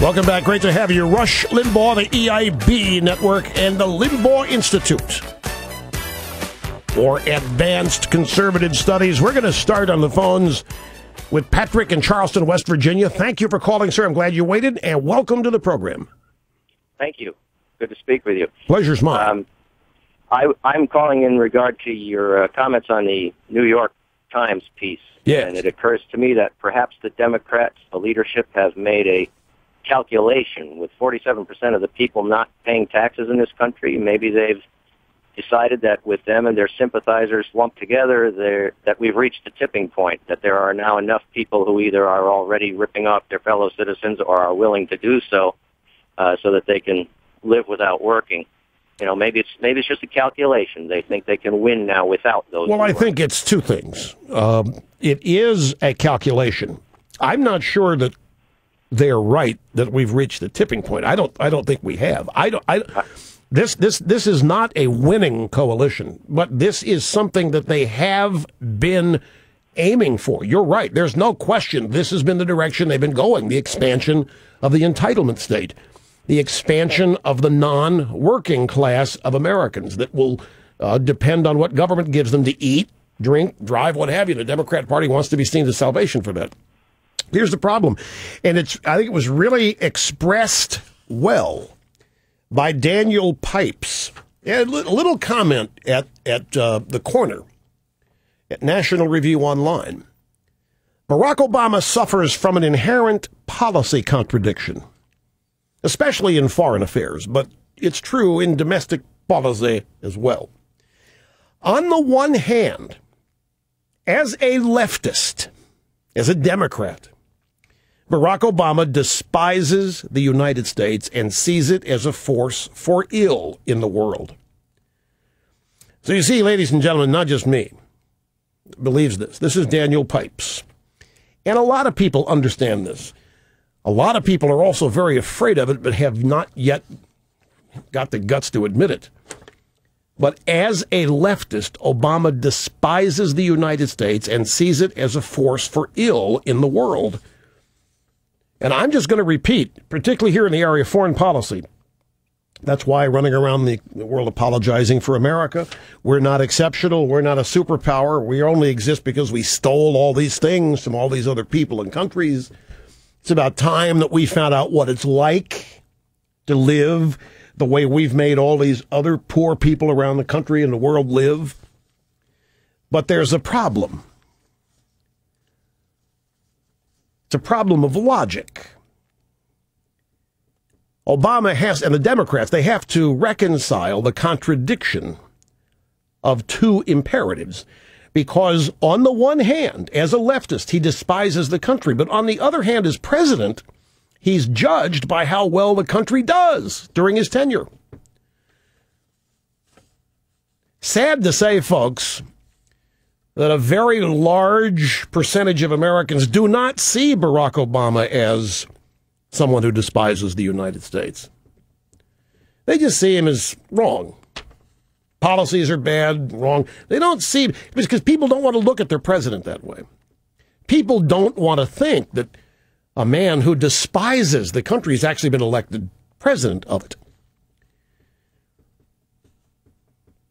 Welcome back. Great to have you. Rush Limbaugh, the EIB Network, and the Limbaugh Institute for Advanced Conservative Studies. We're going to start on the phones with Patrick in Charleston, West Virginia. Thank you for calling, sir. I'm glad you waited, and welcome to the program. Thank you. Good to speak with you. Pleasure's mine. I'm calling in regard to your comments on the New York Times piece. Yes. And it occurs to me that perhaps the Democrats, the leadership, have made a calculation with 47% of the people not paying taxes in this country. Maybe they've decided that with them and their sympathizers lumped together, that we've reached a tipping point, that there are now enough people who either are already ripping off their fellow citizens or are willing to do so, so that they can live without working. You know, maybe it's just a calculation. They think they can win now without those. Well, I think it's two things. It is a calculation. I'm not sure that they're right that we've reached the tipping point. I don't think we have. This is not a winning coalition, but this is something that they have been aiming for. You're right. There's no question this has been the direction they've been going, the expansion of the entitlement state, the expansion of the non-working class of Americans that will depend on what government gives them to eat, drink, drive, what have you. The Democrat Party wants to be seen as salvation for that. Here's the problem, and I think it was really expressed well by Daniel Pipes. A little comment at the corner at National Review Online. Barack Obama suffers from an inherent policy contradiction, especially in foreign affairs, but it's true in domestic policy as well. On the one hand, as a leftist, as a Democrat, Barack Obama despises the United States and sees it as a force for ill in the world. So you see, ladies and gentlemen, not just me believes this. This is Daniel Pipes. And a lot of people understand this. A lot of people are also very afraid of it, but have not yet got the guts to admit it. But as a leftist, Obama despises the United States and sees it as a force for ill in the world. And I'm just going to repeat, particularly here in the area of foreign policy. That's why running around the world apologizing for America. We're not exceptional. We're not a superpower. We only exist because we stole all these things from all these other people and countries. It's about time that we found out what it's like to live the way we've made all these other poor people around the country and the world live. But there's a problem. It's a problem of logic. Obama and the Democrats, they have to reconcile the contradiction of two imperatives. Because on the one hand, as a leftist, he despises the country. But on the other hand, as president, he's judged by how well the country does during his tenure. Sad to say, folks, that a very large percentage of Americans do not see Barack Obama as someone who despises the United States. They just see him as wrong. Policies are bad, wrong. They don't see, because people don't want to look at their president that way. People don't want to think that a man who despises the country has actually been elected president of it.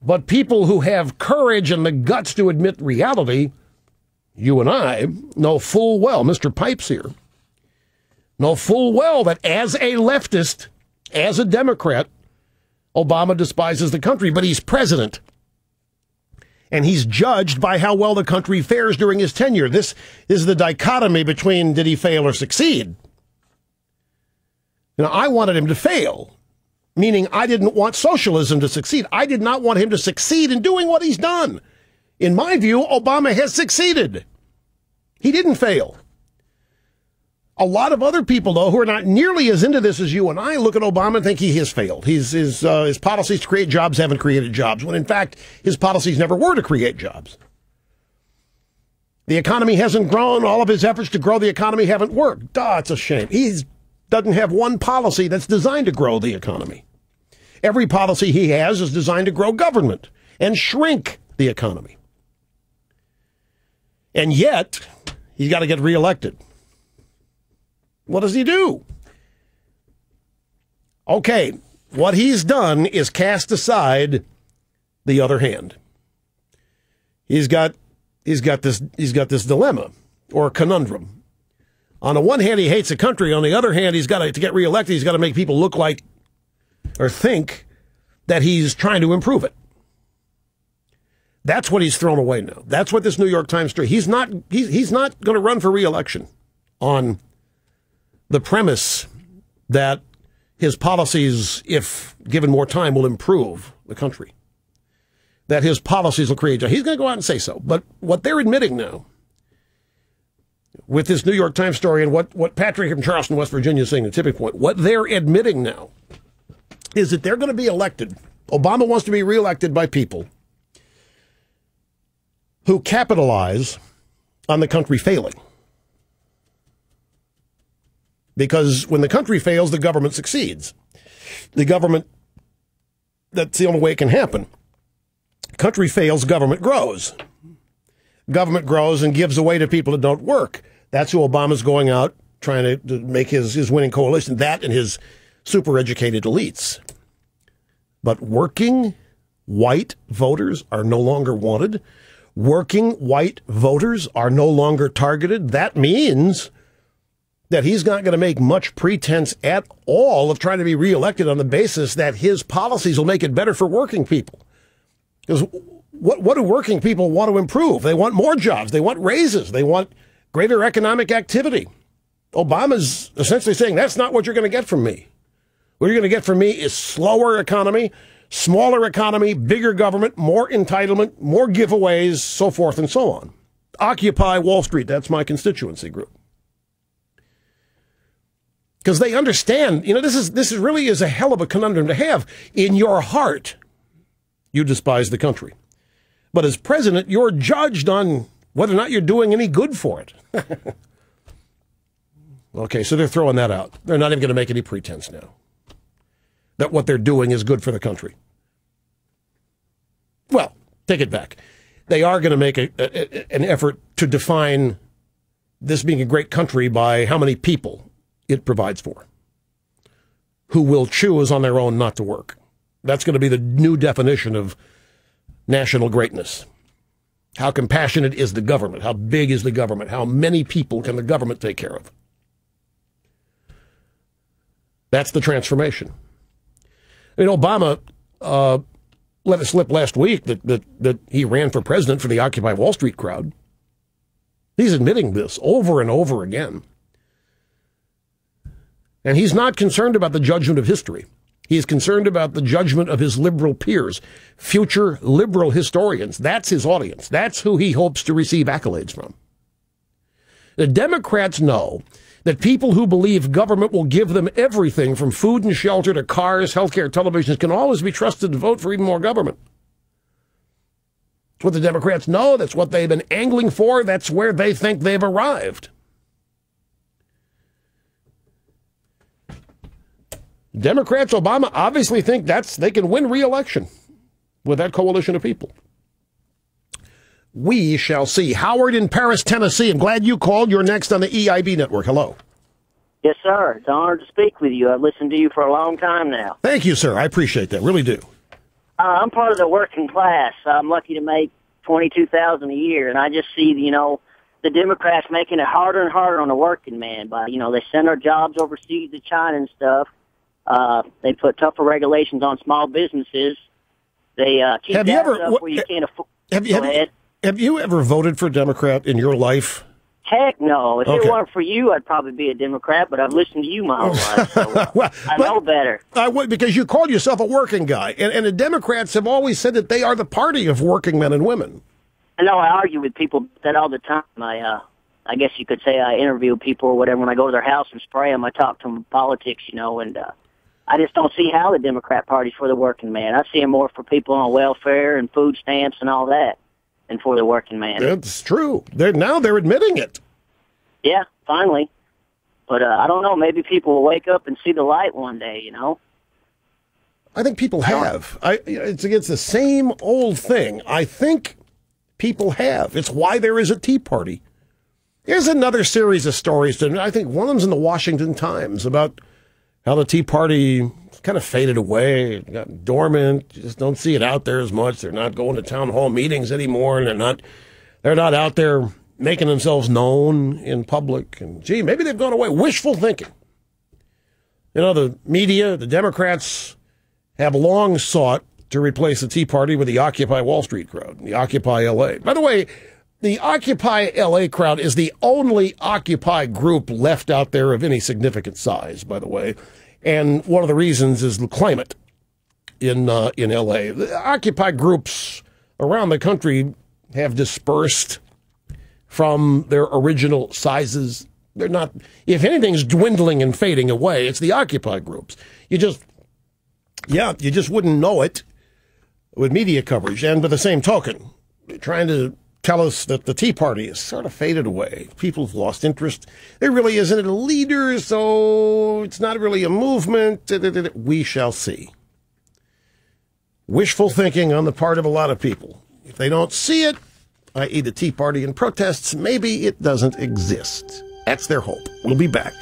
But people who have courage and the guts to admit reality, you and I, know full well, Mr. Pipes here, know full well that as a leftist, as a Democrat, Obama despises the country, but he's president. And he's judged by how well the country fares during his tenure. This is the dichotomy between did he fail or succeed. You know, I wanted him to fail, meaning I didn't want socialism to succeed. I did not want him to succeed in doing what he's done. In my view, Obama has succeeded. He didn't fail. A lot of other people, though, who are not nearly as into this as you and I, look at Obama and think he has failed. His policies to create jobs haven't created jobs, when in fact his policies never were to create jobs. The economy hasn't grown. All of his efforts to grow the economy haven't worked. It's a shame. He doesn't have one policy that's designed to grow the economy. Every policy he has is designed to grow government and shrink the economy. And yet, he's got to get reelected. What does he do? Okay, what he's done is cast aside the other hand. He's got this dilemma or conundrum. On the one hand, he hates the country. On the other hand, he's got to get reelected. He's got to make people look like or think that he's trying to improve it. That's what he's thrown away now. That's what this New York Times story. He's not going to run for reelection on the premise that his policies, if given more time, will improve the country. That his policies will create jobs. He's going to go out and say so. But what they're admitting now, with this New York Times story and what Patrick from Charleston, West Virginia is saying, the tipping point, what they're admitting now is that they're going to be elected. Obama wants to be reelected by people who capitalize on the country failing. Because when the country fails, the government succeeds. The government, that's the only way it can happen. Country fails, government grows. Government grows and gives away to people that don't work. That's who Obama's going out trying to make his winning coalition, that and his super-educated elites. But working white voters are no longer wanted. Working white voters are no longer targeted. That means that he's not going to make much pretense at all of trying to be reelected on the basis that his policies will make it better for working people. Because what do working people want to improve? They want more jobs. They want raises. They want greater economic activity. Obama's essentially saying that's not what you're going to get from me. What you're going to get from me is slower economy, smaller economy, bigger government, more entitlement, more giveaways, so forth and so on. Occupy Wall Street. That's my constituency group. Because they understand, this really is a hell of a conundrum to have. In your heart, you despise the country. But as president, you're judged on whether or not you're doing any good for it. Okay, so they're throwing that out. They're not even going to make any pretense now that what they're doing is good for the country. Well, take it back. They are going to make an effort to define this being a great country by how many people it provides for, who will choose on their own not to work. That's going to be the new definition of national greatness. How compassionate is the government? How big is the government? How many people can the government take care of? That's the transformation. Obama let it slip last week that he ran for president for the Occupy Wall Street crowd. He's admitting this over and over again. And he's not concerned about the judgment of history. He is concerned about the judgment of his liberal peers, future liberal historians. That's his audience. That's who he hopes to receive accolades from. The Democrats know that people who believe government will give them everything from food and shelter to cars, healthcare, televisions can always be trusted to vote for even more government. That's what the Democrats know. That's what they've been angling for. That's where they think they've arrived. Democrats, Obama, obviously think they can win re-election with that coalition of people. We shall see. Howard in Paris, Tennessee. I'm glad you called. You're next on the EIB network. Hello. Yes, sir. It's an honor to speak with you. I've listened to you for a long time now. Thank you, sir. I appreciate that. Really do. I'm part of the working class. I'm lucky to make $22,000 a year, and I just see, the Democrats making it harder and harder on the working man. By they send our jobs overseas to China and stuff. They put tougher regulations on small businesses. They keep that stuff where you can't afford. Have you ever voted for a Democrat in your life? Heck no. If it weren't for you, I'd probably be a Democrat, but I've listened to you my whole life, so well, I know better. Because you called yourself a working guy, and the Democrats have always said that they are the party of working men and women. I know I argue with people that all the time. I guess you could say I interview people or whatever. When I go to their house and spray them, I talk to them politics, and I just don't see how the Democrat Party's for the working man. I see them more for people on welfare and food stamps and all that than for the working man. That's true. They're admitting it. Yeah, finally. But I don't know. Maybe people will wake up and see the light one day, I think people have. It's the same old thing. I think people have. It's why there is a Tea Party. Here's another series of stories. I think one of them's in the Washington Times about how the Tea Party kind of faded away, got dormant. You just don't see it out there as much. They're not going to town hall meetings anymore, and they're not out there making themselves known in public. And gee, maybe they've gone away. Wishful thinking. You know, the media, the Democrats have long sought to replace the Tea Party with the Occupy Wall Street crowd, the Occupy L.A. By the way, the Occupy L.A. crowd is the only Occupy group left out there of any significant size, by the way. And one of the reasons is the climate in L.A. The Occupy groups around the country have dispersed from their original sizes. They're not, if anything's dwindling and fading away, it's the Occupy groups. You just wouldn't know it with media coverage. And by the same token, they're trying to tell us that the Tea Party has sort of faded away. People have lost interest. There really isn't a leader, so it's not really a movement. We shall see. Wishful thinking on the part of a lot of people. If they don't see it, i.e. the Tea Party in protests, maybe it doesn't exist. That's their hope. We'll be back.